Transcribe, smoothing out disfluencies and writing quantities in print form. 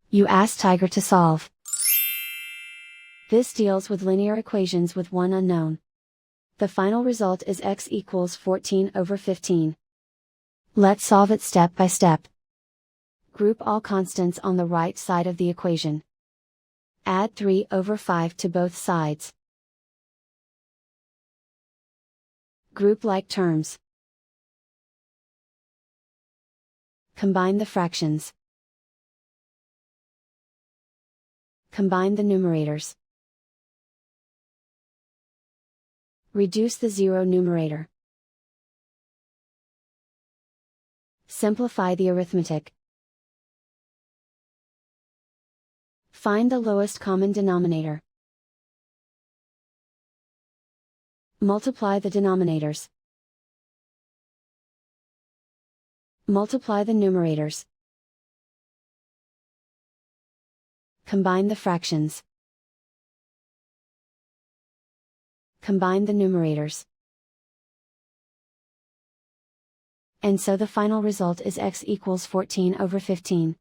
You ask Tiger to solve. This deals with linear equations with one unknown. The final result is x equals 14/15. Let's solve it step by step. Group all constants on the right side of the equation. Add 3/5 to both sides. Group like terms. Combine the fractions. Combine the numerators. Reduce the zero numerator. Simplify the arithmetic. Find the lowest common denominator. Multiply the denominators. Multiply the numerators. Combine the fractions. Combine the numerators. And so the final result is x equals 14/15.